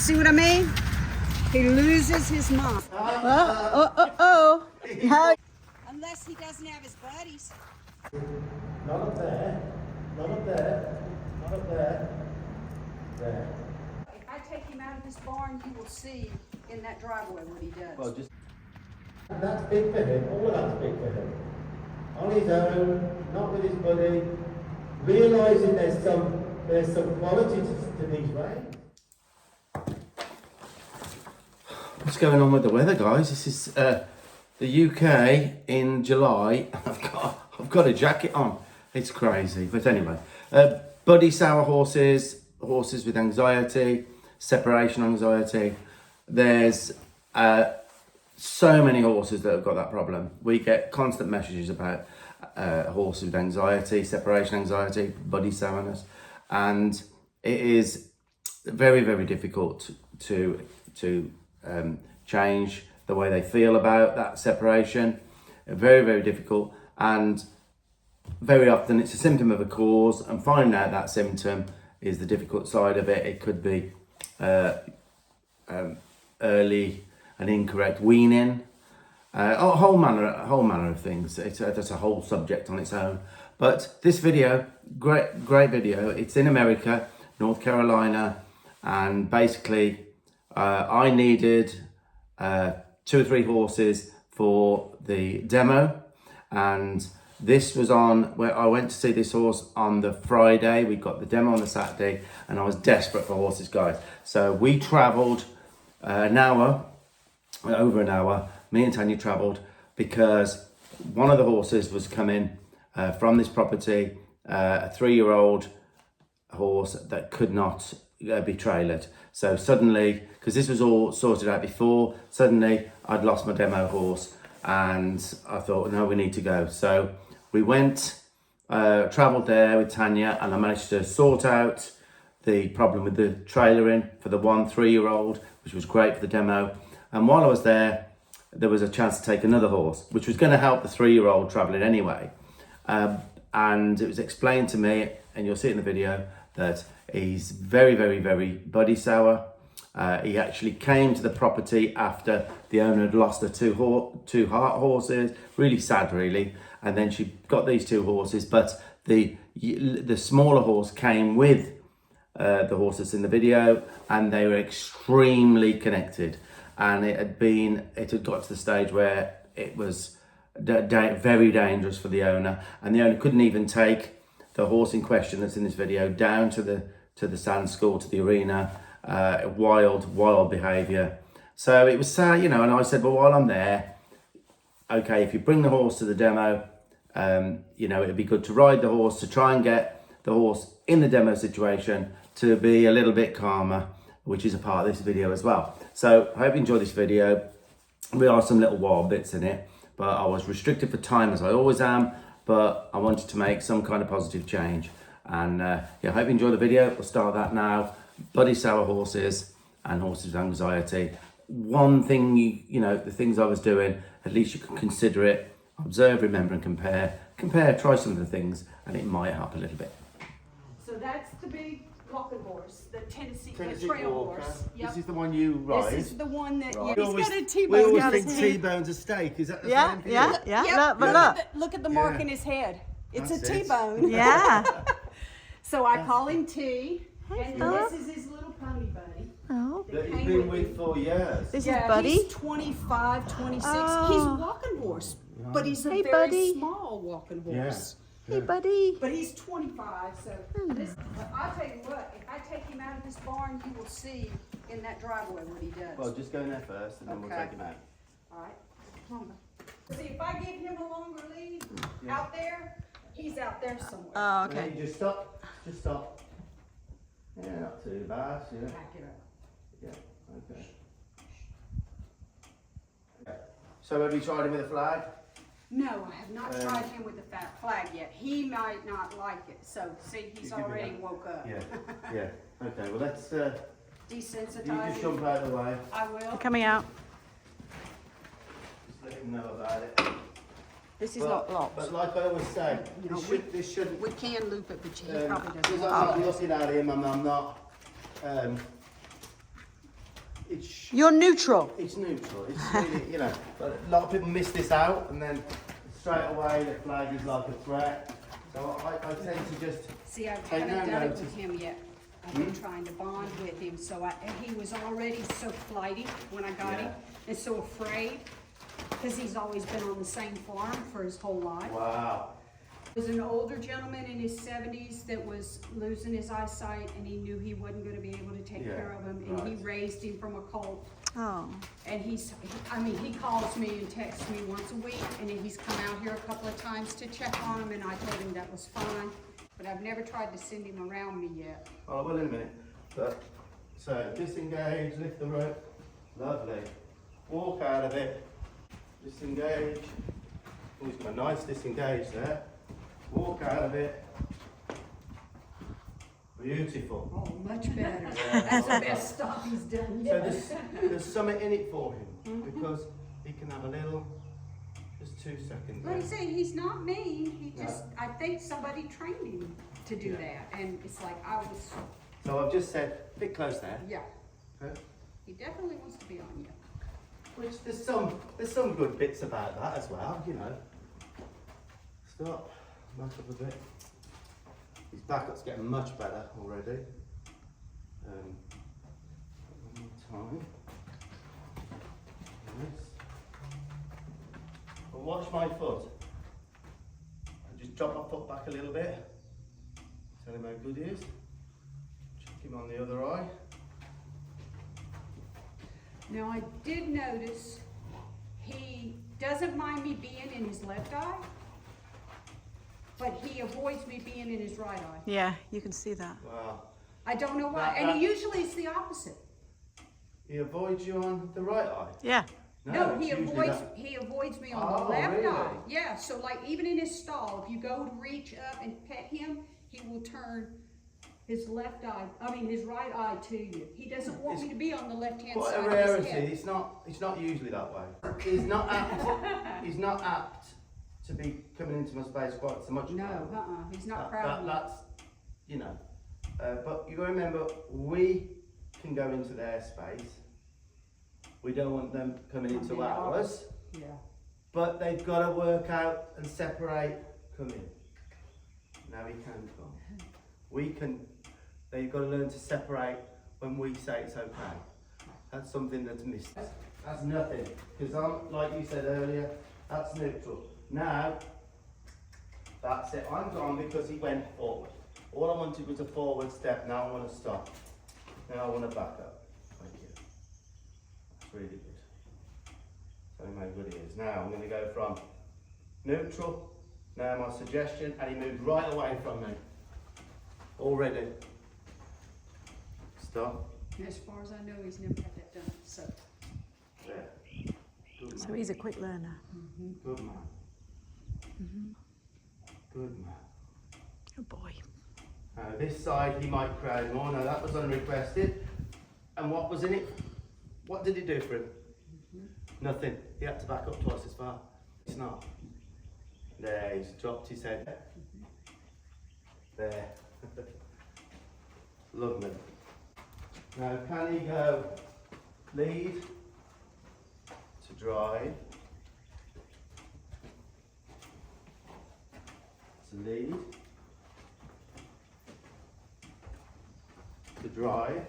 See what I mean? He loses his mind. Unless he doesn't have his buddies. Not up there. Not up there. Not up there. There. If I take him out of this barn, you will see in that driveway what he does. Well, just that's big for him. All of that's big for him. On his own, not with his buddy. Realising there's some quality to these reins. What's going on with the weather, guys? This is the UK in July. I've got a jacket on. It's crazy, but anyway, buddy sour horses with anxiety, separation anxiety. There's so many horses that have got that problem. We get constant messages about horses with anxiety, separation anxiety, buddy sourness, and it is very, very difficult to change the way they feel about that separation. Very, very difficult, and very often it's a symptom of a cause, and finding out that symptom is the difficult side of it. It could be early and incorrect weaning, a whole manner of things. That's a whole subject on its own. But this video, great video. It's in America, North Carolina, and basically I needed 2 or 3 horses for the demo, and this was on where I went to see this horse on the Friday. We got the demo on the Saturday, and I was desperate for horses, guys. So we travelled an hour, over an hour. Me and Tanya travelled because one of the horses was coming from this property, a 3-year-old horse that could not be trailered. So suddenly, because this was all sorted out before, suddenly I'd lost my demo horse, and I thought, no, we need to go. So we went, travelled there with Tanya, and I managed to sort out the problem with the trailering for the 1 3-year-old, which was great for the demo. And while I was there was a chance to take another horse, which was going to help the 3-year-old travelling anyway. And it was explained to me, and you'll see it in the video, that he's very, very, very buddy sour. He actually came to the property after the owner had lost her two heart horses. Really sad, really. And then she got these 2 horses, but the smaller horse came with the horses in the video, and they were extremely connected. And it had got to the stage where it was very dangerous for the owner, and the owner couldn't even take the horse in question that's in this video down to the sand school, to the arena. Wild behaviour. So it was sad, and I said, well, while I'm there, okay, if you bring the horse to the demo, it'd be good to ride the horse, to try and get the horse in the demo situation to be a little bit calmer, which is a part of this video as well. So I hope you enjoy this video. There are some little wild bits in it, but I was restricted for time, as I always am, but I wanted to make some kind of positive change. And I hope you enjoy the video. We'll start that now. Buddy sour horses and horses with anxiety. One thing, the things I was doing, at least you can consider it. Observe, remember, and compare. Try some of the things, and it might help a little bit. So that's the big walking horse, the Tennessee trail horse. Yep. This is the one you ride. This is the one that Right. he's got a T-bone. We always think T-bone's a steak. Is that the same for you? Yep. Look. Look at the mark in his head. It's That's a it. T-bone. Yeah. So I call him T, and Philip. this is his little pony buddy. Oh, That you've been with for years. this Yeah, is Buddy. he's 25, 26. Oh. He's a walking horse, but he's a Hey, very buddy. small walking Yeah. horse. Hey, Buddy. But he's 25, so this, I'll tell you what, if I take him out of this barn, you will see in that driveway what he does. Well, just go in there first, and then we'll Okay. take him out. All right, come on. See, if I give him a longer lead out there, he's out there somewhere. Oh, And then okay. you just stop. Yeah, not too bad. Yeah. Back it up. Yeah. Okay. So have you tried him with a flag? No, I have not tried him with the flag yet. He might not like it. So, see, he's You give me already that. woke up. Yeah. Okay. Well, let's. You just Desensitized. jump out of the way. I will. Coming out. Just let him know about it. This is not locked. But like I always say, No, this shouldn't. We can loop it, but he probably Because doesn't. I'm not looking at him, and I'm not. it's You're neutral. it's neutral. It's really, you know, but a lot of people miss this out, and then straight away the flag is like a threat. So I tend to just See, I take haven't no done it notice. with him yet. I've been trying to bond with him, so he was already so flighty when I got him, and so afraid, because he's always been on the same farm for his whole life. Wow. There was an older gentleman in his 70s that was losing his eyesight, and he knew he wasn't going to be able to take care of him, and he raised him from a colt. Oh. And he calls me and texts me once a week, and he's come out here a couple of times to check on him, and I told him that was fine. But I've never tried to send him around me yet. Oh, I will in a minute. But, so, disengage, lift the rope. Lovely. Walk out of it. Disengage. Oh, he's got a nice disengage there. Walk out of it. Beautiful. Oh, much better. That's the best stop he's done So yet. there's something in it for him, because he can have a little, just 2 seconds. Like I say, he's not mean. He No. just, I think somebody trained him to do that. And it's like, I was, So I've just said, a bit close there. yeah. Okay. He definitely wants to be on you. Which there's some good bits about that as well, you know. Stop, back up a bit. His backup's getting much better already. One more time. Yes. But watch my foot. I just drop my foot back a little bit. Tell him how good he is. Check him on the other eye. Now, I did notice he doesn't mind me being in his left eye, but he avoids me being in his right eye. Yeah, you can see that. Wow. I don't know why. And he usually is the opposite. He avoids you on the right eye? Yeah. No, it's he usually avoids me on Oh, the left really? eye. Yeah, so like even in his stall, if you go to reach up and pet him, he will turn his left eye, his right eye to you. He doesn't want me to be on the left-hand Quite side a of his rarity. head. It's not usually that way. He's not apt. He's not apt to be coming into my space quite so much. No, he's not proud of me. That's, you know. But you got to remember, we can go into their space. We don't want them coming into Yeah. ours. Yeah. But they've got to work out and separate. Come in. Now he can come. We can. They've got to learn to separate when we say it's okay. That's something that's missed. That's nothing. Because like you said earlier, that's neutral. Now, that's it. I'm gone because he went forward. All I wanted was a forward step. Now I want to stop. Now I want to back up. Thank you. That's really good. Tell him how good he is. Now I'm going to go from neutral. Now my suggestion, and he moved right away from me. Already. Stop. As far as I know, he's never had that done. So There. Good man. So he's a quick learner. Good man. Good man. Oh boy. This side he might crowd more. No, that was unrequested. And what was in it? What did it do for him? Nothing. He had to back up twice as far. It's not. There, he's dropped his head. There. Lovely. Now, can he go lead to drive? To lead. To drive.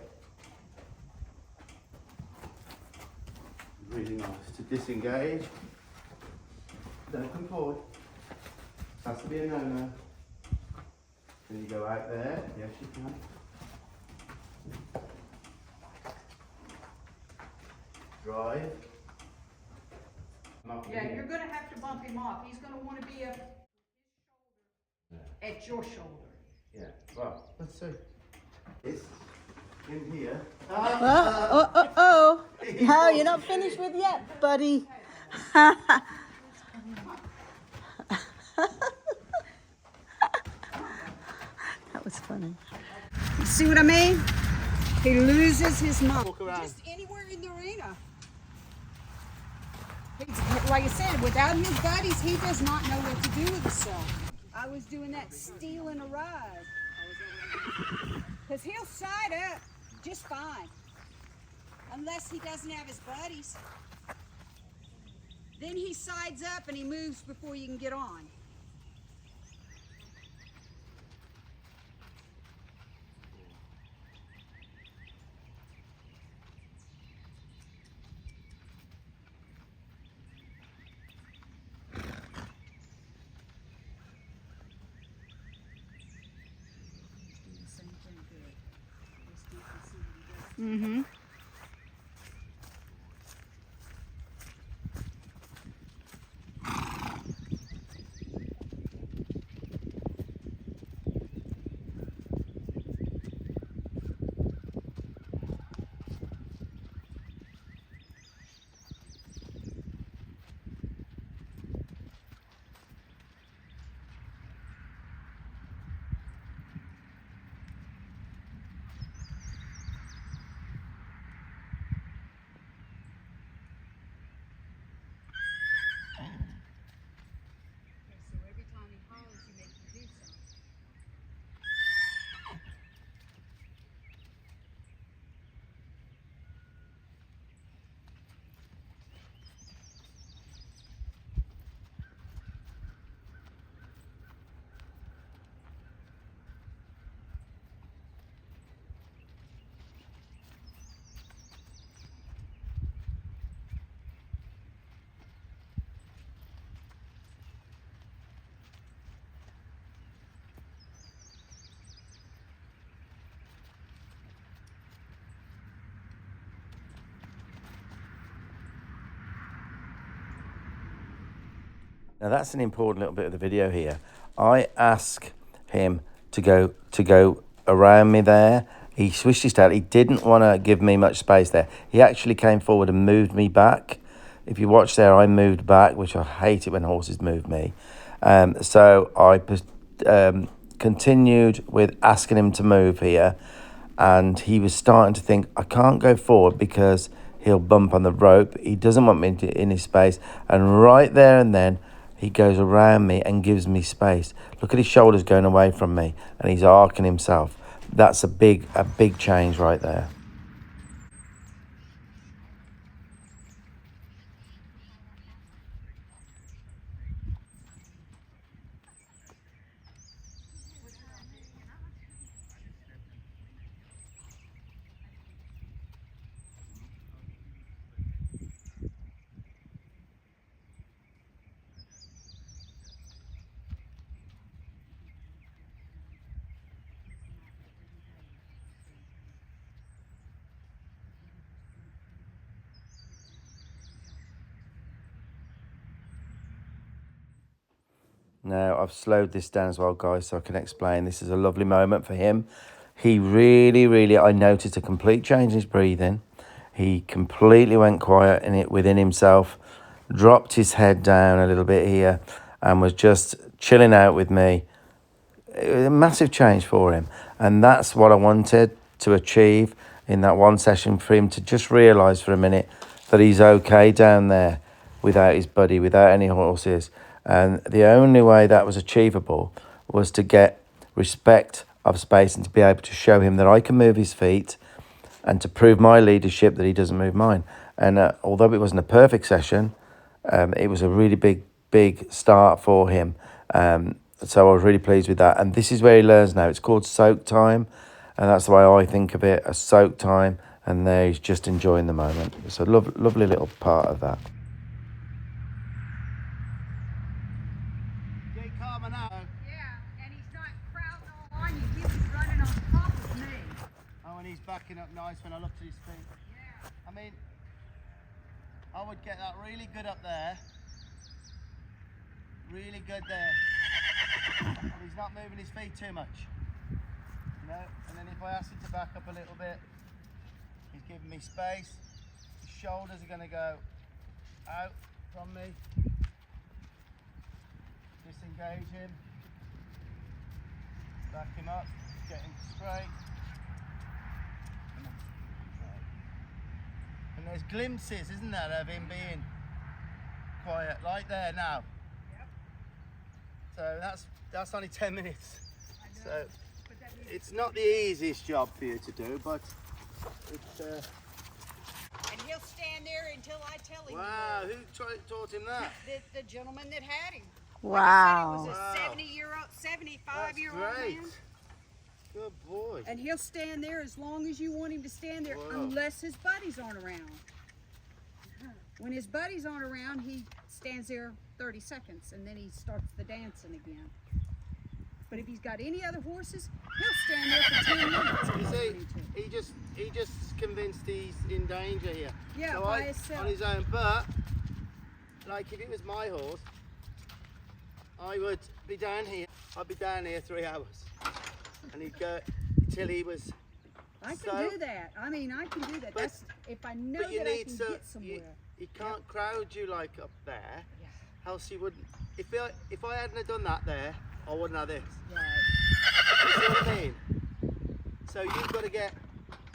Really nice. To disengage. Don't come forward. Has to be a no-no. Can you go out there? Yes, you can. Drive. Not yeah, here. you're going to have to bump him off. He's going to want to be up at your shoulder. Yeah. Well, let's see. This in here. Oh. No, you're not finished with yet, buddy. That was funny. You see what I mean? He loses his mind. Walk around. Just anywhere in the arena. Like I said, without his buddies, he does not know what to do with himself. I was doing that stealing a ride. Because he'll side up just fine. unless he doesn't have his buddies. Then he sides up and he moves before you can get on. Mm-hmm. Now that's an important little bit of the video here. I ask him to go around me there. He switched his tail. He didn't want to give me much space there. He actually came forward and moved me back. If you watch there, I moved back, which I hate it when horses move me. So I continued with asking him to move here, and he was starting to think, I can't go forward because he'll bump on the rope. He doesn't want me in his space. And right there and then, he goes around me and gives me space. Look at his shoulders going away from me, and he's arcing himself. That's a big change right there. Now, I've slowed this down as well, guys, so I can explain. This is a lovely moment for him. He really, I noticed a complete change in his breathing. He completely went quiet within himself, dropped his head down a little bit here, and was just chilling out with me. It was a massive change for him. And that's what I wanted to achieve in that one session, for him to just realise for a minute that he's okay down there without his buddy, without any horses. And the only way that was achievable was to get respect of space and to be able to show him that I can move his feet and to prove my leadership that he doesn't move mine. And although it wasn't a perfect session, it was a really big start for him. So I was really pleased with that. And this is where he learns now. It's called soak time. And that's the way I think of it, a soak time. And there he's just enjoying the moment. It's a lovely little part of that. Yeah, and he's not crowding all on you. He was running on top of me. Oh, and he's backing up nice when I looked at his feet. Yeah. I mean, I would get that really good up there. Really good there. And he's not moving his feet too much. You know? And then if I ask him to back up a little bit, he's giving me space. His shoulders are going to go out from me. Disengage him. Back him up. Get him straight. And there's glimpses, isn't there, of him being quiet, like there now. Yep. So that's only 10 minutes. I know. So But that means it's not the easiest job for you to do, but it's until I tell him. Wow, who taught him that? The gentleman that had him. Wow. Like I said, he was a Wow. 75-year-old That's great. man. Good boy. And he'll stand there as long as you want him to stand there, Wow. unless his buddies aren't around. When his buddies aren't around, he stands there 30 seconds, and then he starts the dancing again. But if he's got any other horses, he'll stand there for 10 minutes. if You he's see, wanting to. he just convinced he's in danger here. Yeah, so by himself. on his own. But like if it was my horse, I would be down here. I'd be down here 3 hours, and he'd go till he was. I can do that. I mean, I can do that. But- That's if I know But you that I need can to. get somewhere. You can't crowd you like up there, Yeah. else you wouldn't. If I hadn't have done that there, I wouldn't have this. Right. You see what I mean? So you've got to get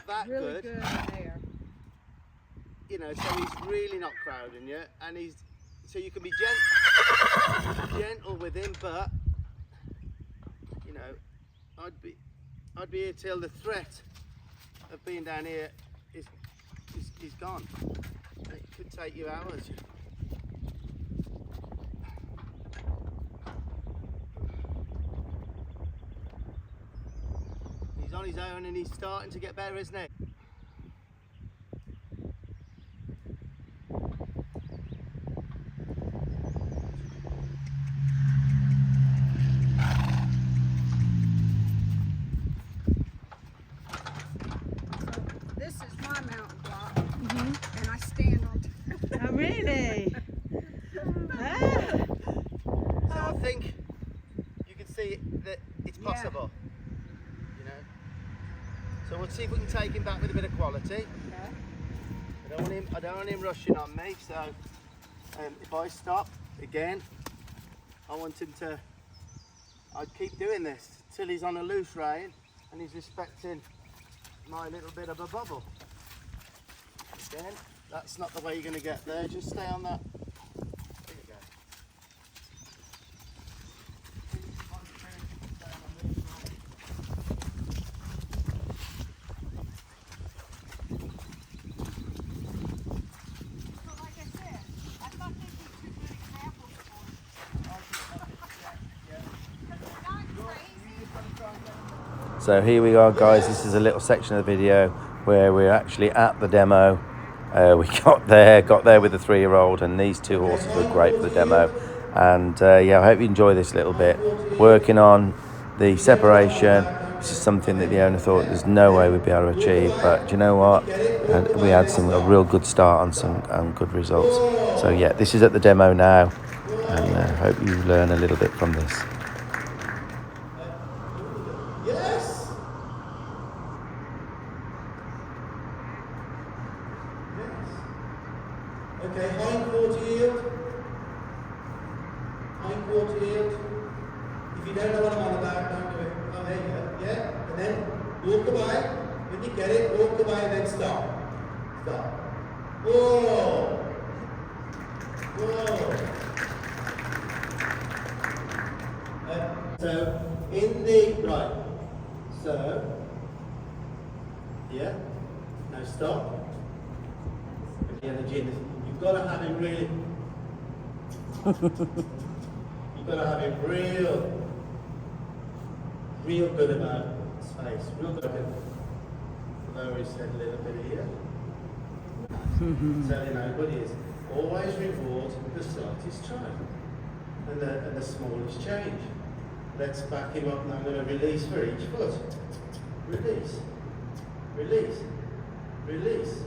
that Really good in there. You know, so he's really not crowding you, and so you can be gentle with him, but you know, I'd be here till the threat of being down here is gone. It could take you hours. He's on his own and he's starting to get better, isn't he? This is my mountain block, and I stand on top. Oh, really? So I think you can see that it's Yeah. possible, you know. So we'll see if we can take him back with a bit of quality. Okay. I don't want him rushing on me. So if I stop again, I want him to. I'd keep doing this till he's on a loose rein and he's respecting my little bit of a bubble. Again, that's not the way you're going to get there. Just stay on that. There you go. So like I said, I thought they'd be two good examples for you. So here we are, guys. This is a little section of the video where we're actually at the demo. We got there with the 3-year-old, and these 2 horses were great for the demo. And yeah, I hope you enjoy this little bit. Working on the separation. This is something that the owner thought there's no way we'd be able to achieve, but do you know what? And we had a real good start on some good results. So yeah, this is at the demo now, and I hope you learn a little bit from this. Yes. Okay, hind quarter yield. Hind quarter yield. If you don't know what I'm on about, don't do it. Oh, there you go. Yeah? And then walk away. When you get it, walk away and then stop. Stop. Whoa. Whoa. So, in the, right. So, yeah. Now stop. The energy in this. You've got to have him really. You've got to have him real good about space. Real good. Lower his head a little bit here. Telling everybody is always reward the slightest change and the smallest change. Let's back him up, and I'm going to release for each foot. Release, release, release,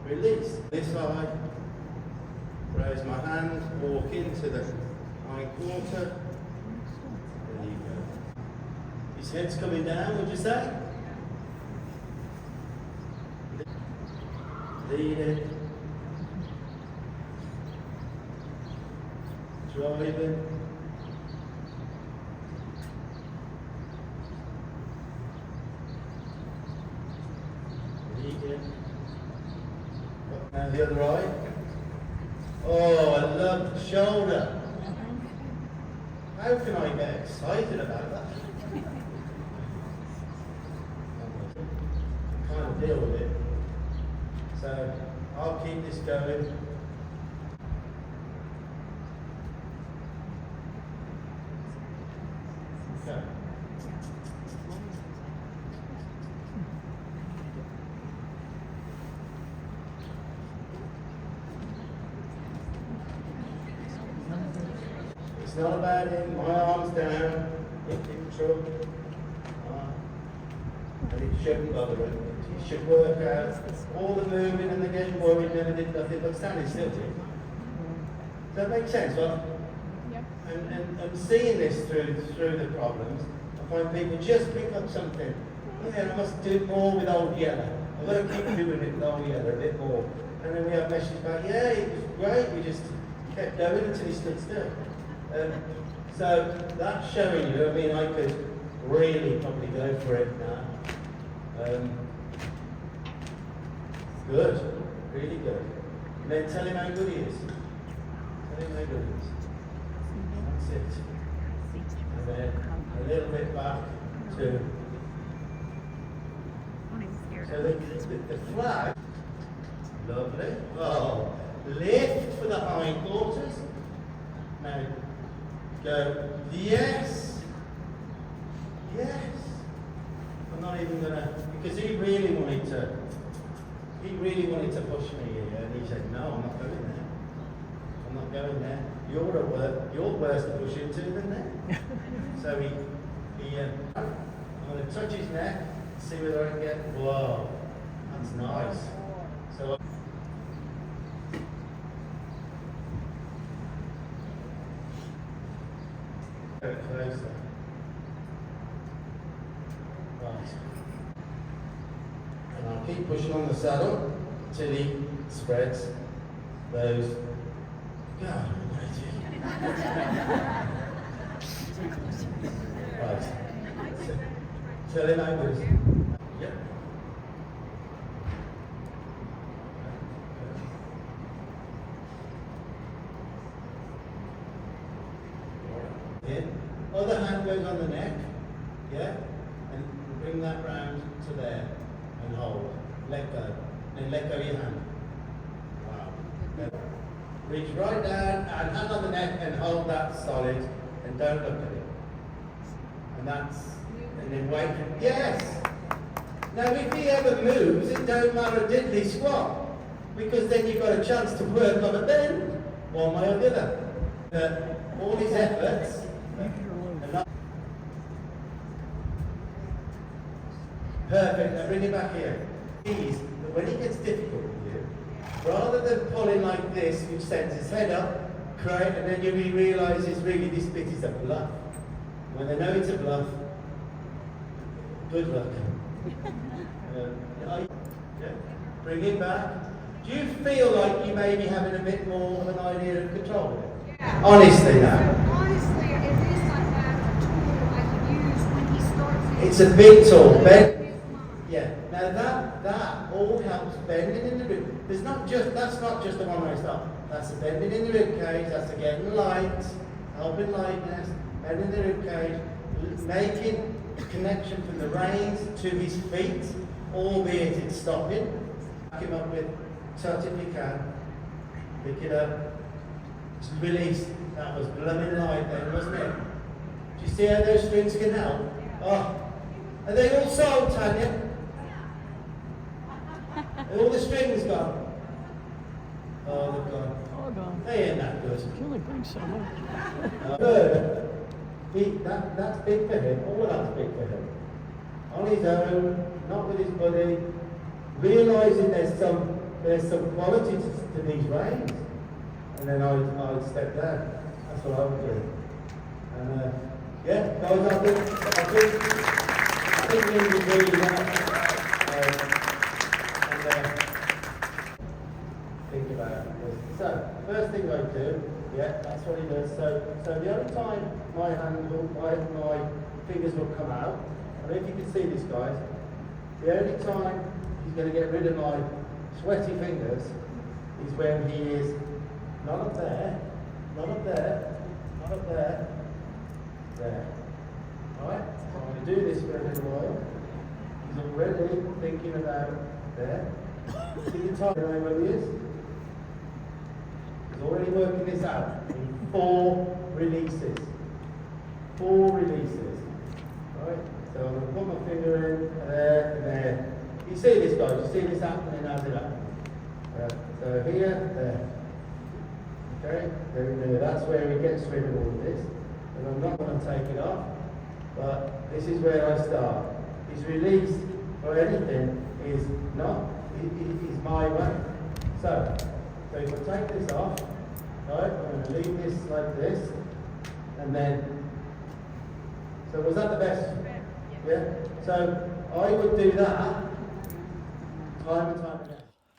release. This side. Raise my hand, walk into the hind quarter. There you go. His head's coming down, would you say? Lead it. Drive it. Lead it. Now the other eye. Oh, I love the shoulder. How can I get excited about that? Kind of deal with it. So So I'll keep this going. Okay. It's not about it, my arms down, in trouble. And it shouldn't bother him. It should work out. All the moving and the getting worried never did nothing but standing still. Does that make sense? Well, Yeah. and seeing this through the problems, I find people just pick up something. Yeah, I must do more with old yellow. I've got to keep doing it with old yellow a bit more. And then we have messages back, yeah, it was great, we just kept going until he stood still. So that's showing you, I mean, I could really probably go for it now. Good, really good. And then tell him how good he is. Tell him how good he is. That's it. And then a little bit back to. So the flag, lovely. Oh, lift for the hindquarters. Now go, yes, yes. I'm not even gonna, because he really wanted to push me here, and he said, no, I'm not going there. I'm not going there. You're worse to push into than that. So I'm going to touch his neck, see whether I can get, whoa, that's nice. So closer. Right. And I'll keep pushing on the saddle till he spreads those. God almighty. Right. So, tell him how good. Yep. In. Other hand goes on the neck, yeah, and bring that round to there and hold. Let go. Then let go of your hand. Wow. Then reach right down and hand on the neck and hold that solid and don't look at it. And then wait. Yes! Now if he ever moves, it don't matter a diddly squat, because then you've got a chance to work on a bend, one way or the other. All his efforts. Perfect, now bring it back here. Please, but when it gets difficult with you, rather than pulling like this, which sends his head up, cry, and then you realise really this bit is a bluff. When they know it's a bluff, good luck. Yeah. Bring it back. Do you feel like you may be having a bit more of an idea of control of it? Yeah. Honestly now. Honestly, it is like that a tool I can use when he starts. It's a big tool. Yeah. Now that all helps bending in the rib. That's not just the one-way stop. That's the bending in the rib cage. That's the getting light, helping lightness, bending the rib cage, making connection from the reins to his feet, albeit it's stopping. Back him up with touch if you can. Pick it up. Just release. That was blooming light then, wasn't it? Do you see how those strings can help? Oh, are they all sold, Tanya? Are all the strings gone? Oh, they're gone. All gone. They ain't that good. You only bring so much. Good. That's big for him. All that's big for him. On his own, not with his buddy. Realising there's some quality to these reins. And then I'd step down. That's what I would do. And yeah, guys, I think we need to do that. Think about it. So, first thing I do, yeah, that's what he does. So the only time my fingers will come out, I don't know if you can see this, guys, the only time he's going to get rid of my sweaty fingers is when he is not up there, not up there, not up there, there. Alright? So I'm going to do this for a little while. He's already thinking about there. See the time where he is? He's already working this out in 4 releases. 4 releases. Right? So I'm going to put my finger in there and there. You see this, guys? You see this happening as it happens. So here, there. Okay? There. That's where he gets rid of all of this. And I'm not going to take it off. But this is where I start. His release for anything is not, is my way. So if I take this off, right, I'm going to leave this like this, and then, so was that the best? Yeah? So I would do that time and time again.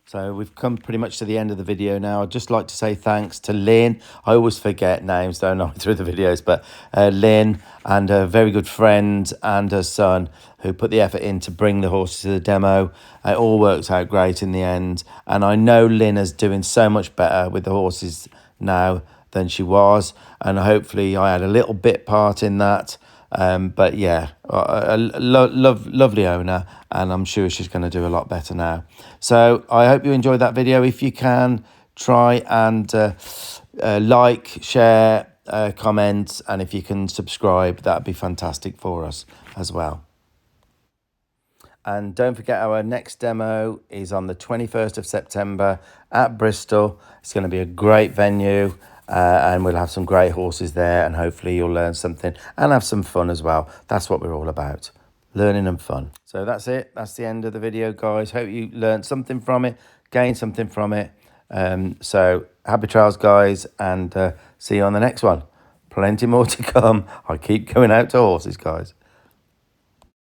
So we've come pretty much to the end of the video now. I'd just like to say thanks to Lynn. I always forget names, don't I, through the videos, but Lynn and a very good friend and her son who put the effort in to bring the horses to the demo. It all works out great in the end. And I know Lynn is doing so much better with the horses now than she was. And hopefully I had a little bit part in that. But yeah, a lovely owner, and I'm sure she's going to do a lot better now. So I hope you enjoyed that video. If you can, try and like, share, comment, and if you can subscribe, that'd be fantastic for us as well. And don't forget, our next demo is on the 21st of September at Bristol. It's going to be a great venue. And we'll have some great horses there, and hopefully you'll learn something and have some fun as well. That's what we're all about, learning and fun. So that's it. That's the end of the video, guys. Hope you learned something from it, gained something from it. So happy trials, guys, and see you on the next one. Plenty more to come. I keep going out to horses, guys.